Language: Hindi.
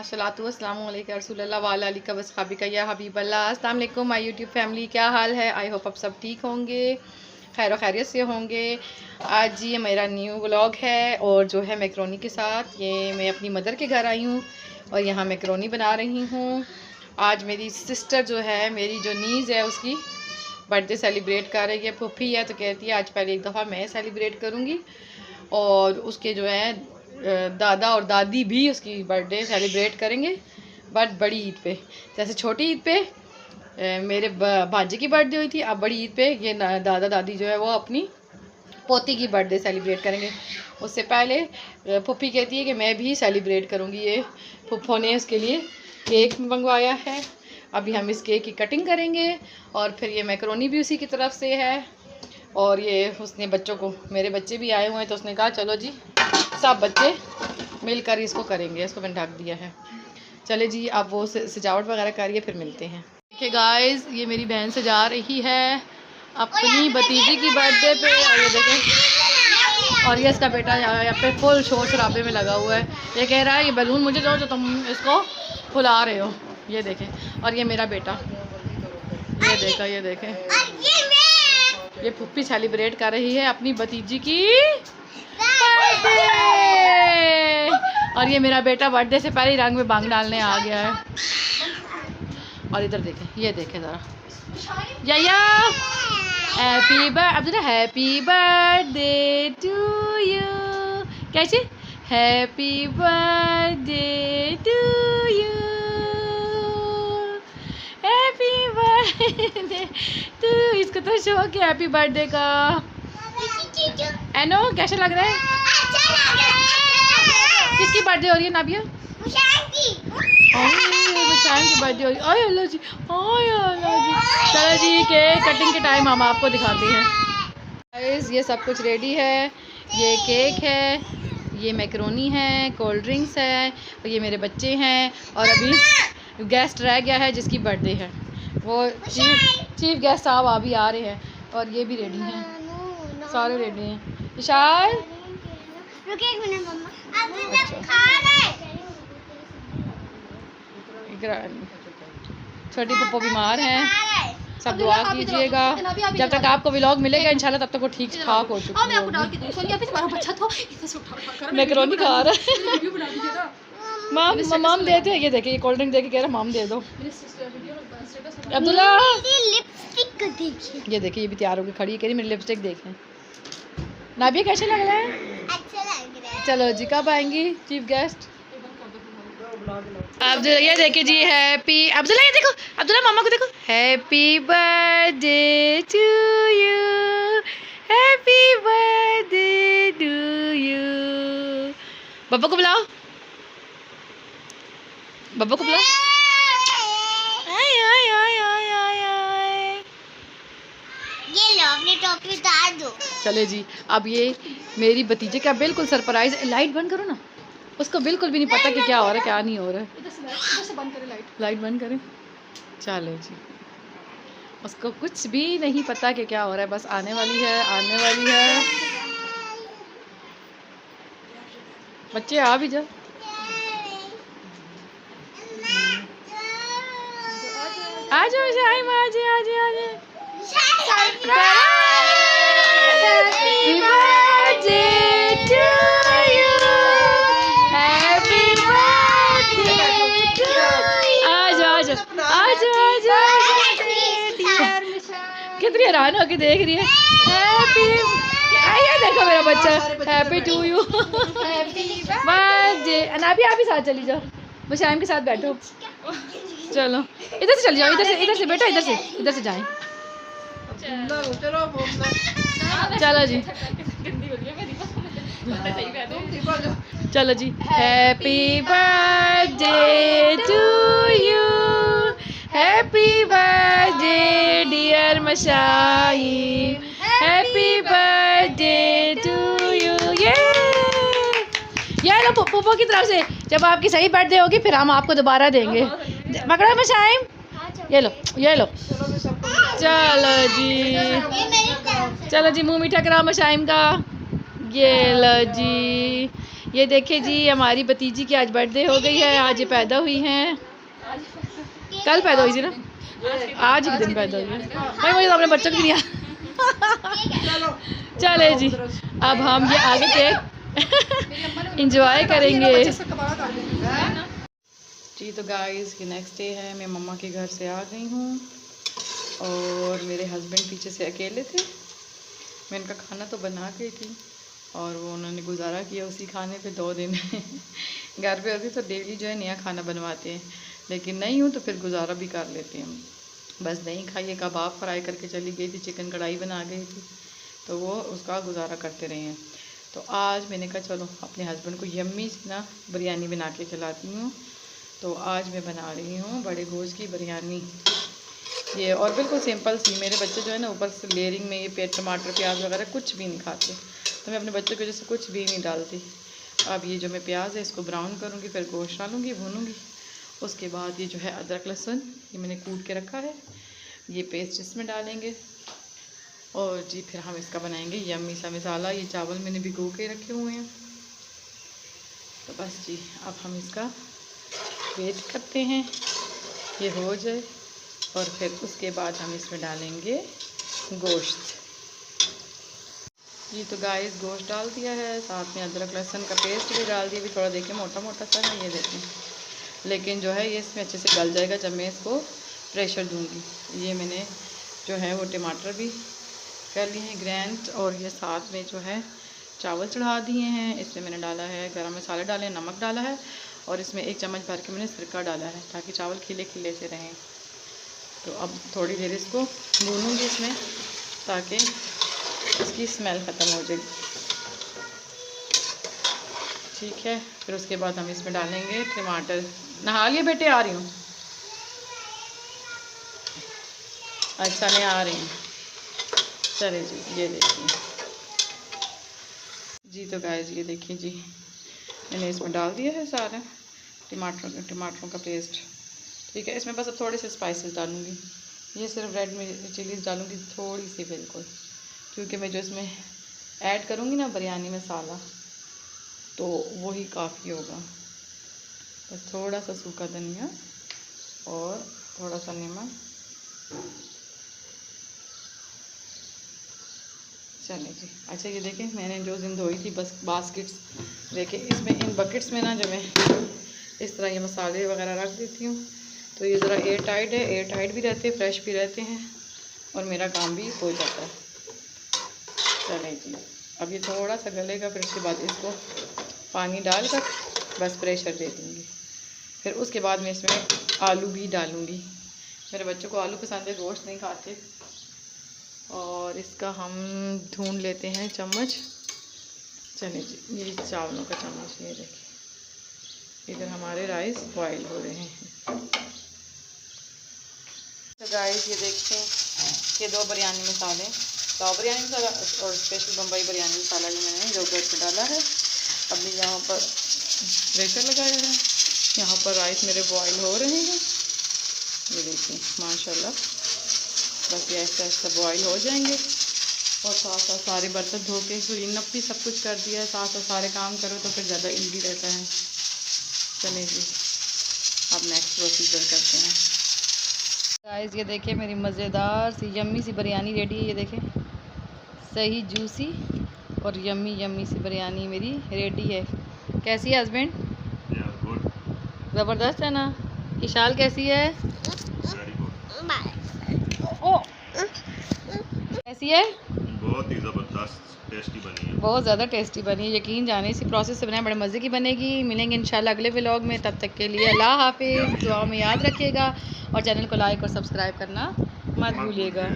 अस्सलातु वस्सलामु अलैका रसूलल्लाह वाला अली का वसहाबी का या हबीबल्लाह। अस्सलाम वालेकुम माय यूट्यूब फैमिली, क्या हाल है? आई होप आप सब ठीक होंगे, खैर व खैरियत से होंगे। आज ये मेरा न्यू व्लॉग है और जो है मैकरोनी के साथ ये मैं अपनी मदर के घर आई हूँ और यहाँ मैकरोनी बना रही हूँ। आज मेरी सिस्टर जो है, मेरी जो नीज़ है, उसकी बर्थडे सेलिब्रेट कर रही है। फूफी है तो कहती है आज पहले एक दफ़ा मैं सेलिब्रेट करूँगी और उसके जो है दादा और दादी भी उसकी बर्थडे सेलिब्रेट करेंगे, बट बड़ी ईद पे। जैसे छोटी ईद पे मेरे भाजी की बर्थडे हुई थी, अब बड़ी ईद पे ये दादा दादी जो है वो अपनी पोती की बर्थडे सेलिब्रेट करेंगे। उससे पहले फूफी कहती है कि मैं भी सेलिब्रेट करूँगी। ये फूफो ने उसके लिए केक मंगवाया है, अभी हम इस केक की कटिंग करेंगे और फिर ये मैकरोनी भी उसी की तरफ से है। और ये उसने बच्चों को, मेरे बच्चे भी आए हुए हैं तो उसने कहा चलो जी सब बच्चे मिलकर इसको करेंगे। इसको मैंने ढक दिया है। चले जी आप वो सजावट वगैरह करिए, फिर मिलते हैं। देखिए गाइस, ये मेरी बहन सजा रही है अपनी भतीजी की बर्थडे पे और ये देखें, और ये इसका बेटा यहाँ पे फुल शोर शराबे में लगा हुआ है। ये कह रहा है ये बैलून मुझे दो जो तुम इसको फुला रहे हो। ये देखें, और ये मेरा बेटा, ये देखा, ये देखें, ये फुप्पी सेलिब्रेट कर रही है अपनी भतीजी की बर्थडे। और ये मेरा बेटा बर्थडे से पहले ही रंग में बांग डालने आ गया है। और इधर देखें, ये देखें ज़रा, या happy birthday, happy birthday to you. कैसे? Happy birthday to you, happy birthday to. इसको तो शौक है हैप्पी बर्थडे का। एनो कैसा लग रहा है? अच्छा लग रहा है। किसकी बर्थडे हो रही है नाबिया? मुशान की। मुशान की बर्थडे हो रही है। आय अल्लाह जी, आय अल्लाह जी। चलो जी केक कटिंग के टाइम हम आपको दिखाते हैं। गाइस ये सब कुछ रेडी है, ये केक है, ये मैकरोनी है, कोल्ड ड्रिंक्स है, और ये मेरे बच्चे हैं। और अभी गेस्ट रह गया है जिसकी बर्थडे है, वो चीफ गेस्ट साहब अभी आ रहे हैं। और ये भी रेडी हैं, सारे रेडी हैं। विशाल रुकिए एक मिनट मम्मा, अच्छा खा रहे। छोटी पप्पो बीमार हैं, सब दुआ कीजिएगा। जब तक आपको व्लॉग मिलेगा इंशाल्लाह तब तक वो ठीक ठाक हो चुकी है। मैकरोनी खा रहा है। माम देते हैं, ये देखिए ये कोल्ड ड्रिंक देके कह रहा माम दे दो। अब्दुल्ला लिपस्टिक को देखिए, ये देखिए ये भी तैयार होकर खड़ी है, कह रही मेरी लिपस्टिक देखें। नाबिया कैसे लग रहा है? अच्छा लग रहा है। चलो जी कब आएंगी चीफ गेस्ट? अब्दुल्ला ये देखिए जी, हैप्पी अब्दुल्ला, ये देखो अब्दुल्ला मामा को देखो, happy birthday to you, happy birthday to you. Babba को बुलाओ, बब्बा को बुलाओ। ये लो अपनी टोपी उतार दो। चले जी, अब ये मेरी भतीजे का बिल्कुल सरप्राइज। लाइट बंद करो ना, उसको बिल्कुल भी नहीं पता कि क्या हो रहा है क्या नहीं हो रहा है। इधर से बंद करें लाइट बंद करें। चलो जी, उसको कुछ भी नहीं पता कि क्या हो रहा है, बस आने वाली है, आने वाली है। बच्चे आ भी जाओ। आ जाओ शाइम, आ जाओ आ जाओ आ जाओ। Happy birthday to you, happy birthday to. आ जाओ आ जाओ आ जाओ आ जाओ। कितनी हैरान होके देख रही है। हैप्पी, ये देखो मेरा बच्चा, हैप्पी टू यू बर्थडे। अनाबी आप ही साथ चली जाओ, मुशाइम के साथ बैठो। चलो इधर से चली जाओ, इधर से बेटा, इधर से जाएं। चलो जी चलो जी, happy birthday to you, happy birthday dear Mashaim, happy birthday to you. ये लो पप्पो की तरफ से, जब आपकी सही बर्थडे होगी फिर हम आपको दोबारा देंगे। पकड़ो मशाइम, ये लो ये लो। चलो जी, चलो जी मुंह मीठा कराओ मशाइम का। ये लो जी, ये देखिए जी, हमारी भतीजी की आज बर्थडे हो गई है। आज ये पैदा हुई हैं, कल पैदा हुई थी ना, आज ही दिन पैदा हुई है भाई। मुझे तो अपने बच्चों को नहीं चले जी, अब हम ये आगे केक इंजॉय करेंगे जी। तो गाइस ये नेक्स्ट डे है, मैं मम्मा के घर से आ गई हूँ और मेरे हस्बैंड पीछे से अकेले थे। मैं इनका खाना तो बना गई थी और वो उन्होंने गुजारा किया उसी खाने पे 2 दिन घर पे होती तो डेली जो है नया खाना बनवाते हैं, लेकिन नहीं हूँ तो फिर गुजारा भी कर लेते हैं। बस नहीं खाइए, कबाब फ्राई करके चली गई थी, चिकन कढ़ाई बना गई थी, तो वो उसका गुजारा करते रहे हैं। तो आज मैंने कहा चलो अपने हस्बैंड को यम्मी सी ना बिरयानी बना के खिलाती हूँ। तो आज मैं बना रही हूँ बड़े गोश्त की बिरयानी, ये और बिल्कुल सिंपल सी। मेरे बच्चे जो है ना ऊपर से लेयरिंग में ये टमाटर प्याज वगैरह कुछ भी नहीं खाते, तो मैं अपने बच्चों की वजह से कुछ भी नहीं डालती। अब ये जो मैं प्याज है इसको ब्राउन करूँगी, फिर गोश्त डालूँगी, भूनूँगी। उसके बाद ये जो है अदरक लहसुन ये मैंने कूट के रखा है, ये पेस्ट इसमें डालेंगे और जी फिर हम इसका बनाएंगे यम्मी सा मसाला। ये चावल मैंने भिगो के रखे हुए हैं। तो बस जी अब हम इसका वेट करते हैं ये हो जाए और फिर उसके बाद हम इसमें डालेंगे गोश्त। ये तो गाइस गोश्त डाल दिया है, साथ में अदरक लहसुन का पेस्ट भी डाल दिया। भी थोड़ा देखिए मोटा मोटा सा है, ये देखें, लेकिन जो है ये इसमें अच्छे से गल जाएगा जब मैं इसको प्रेशर दूंगी। ये मैंने जो है वो टमाटर भी कर लिए हैं ग्रैंड और ये साथ में जो है चावल चढ़ा दिए हैं। इसमें मैंने डाला है गरम मसाले डाले, नमक डाला है और इसमें 1 चम्मच भर के मैंने सिरका डाला है ताकि चावल खिले खिले से रहें। तो अब थोड़ी देर इसको भूनूंगी इसमें ताकि इसकी स्मेल ख़त्म हो जाएगी, ठीक है। फिर उसके बाद हम इसमें डालेंगे टमाटर। नहा लिए बेटे? आ रही हूँ, अच्छा मैं आ रही हूँ, चले जी। ये देखिए जी, तो गाइस ये देखिए जी, मैंने इसमें डाल दिया है सारा टमाटरों का पेस्ट, ठीक है। इसमें बस अब थोड़े से स्पाइसेस डालूँगी, ये सिर्फ रेड चिलीज़ डालूँगी थोड़ी सी बिल्कुल, क्योंकि मैं जो इसमें ऐड करूँगी ना बिरयानी मसाला तो वही काफ़ी होगा। बस थोड़ा सा सूखा धनिया और थोड़ा सा नमक। चलिए जी, अच्छा ये देखें मैंने जो जिन धोई थी बस बास्केट्स, देखें इसमें इन बकेट्स में ना जब मैं इस तरह ये मसाले वगैरह रख देती हूँ तो ये ज़रा एयर टाइट है, एयर टाइट भी रहते हैं, फ्रेश भी रहते हैं और मेरा काम भी हो जाता है। चलिए जी, अब ये थोड़ा सा गलेगा, फिर उसके बाद इसको पानी डालकर बस प्रेशर दे दूँगी। फिर उसके बाद मैं इसमें आलू भी डालूँगी। मेरे बच्चों को आलू पसंद है, गोश्त नहीं खाते। और इसका हम ढूंढ लेते हैं चम्मच। चलिए जी, ये चावलों का चम्मच, ये देखिए इधर हमारे राइस बॉईल हो रहे हैं। तो गाइस ये देखते हैं ये 2 बिरयानी मसाले, तो बिरयानी मसाला और स्पेशल बम्बई बिरयानी मसाला जो मैंने योगर्ट में डाला है। अभी यहाँ पर प्रेशर लगाया है, यहाँ पर राइस मेरे बॉईल हो रहे हैं, ये देखिए माशाल्लाह। बस ये ऐसा ऐसा बॉईल हो जाएंगे और साथ साथ सारे बर्तन धो के क्लीन अप भी सब कुछ कर दिया है, साथ साथ सारे काम करो तो फिर ज़्यादा ईजी रहता है। चलिए जी, अब नेक्स्ट प्रोसीजर करते हैं। गाइस ये देखिए मेरी मज़ेदार सी यम्मी सी बिरयानी रेडी है। ये देखें सही जूसी और यम्मी सी बिरयानी मेरी रेडी है। कैसी है हस्बैंड? ज़बरदस्त है ना? इशाल कैसी है? कैसी है? बहुत ही ज़बरदस्त टेस्टी बनी है, बहुत ज़्यादा टेस्टी बनी है, यकीन जाने इसी प्रोसेस से बनाए बड़े मज़े की बनेगी। मिलेंगे इंशाल्लाह अगले व्लॉग में, तब तक के लिए अल्लाह हाफिज़। दुआ में याद रखिएगा और चैनल को लाइक और सब्सक्राइब करना मत भूलिएगा।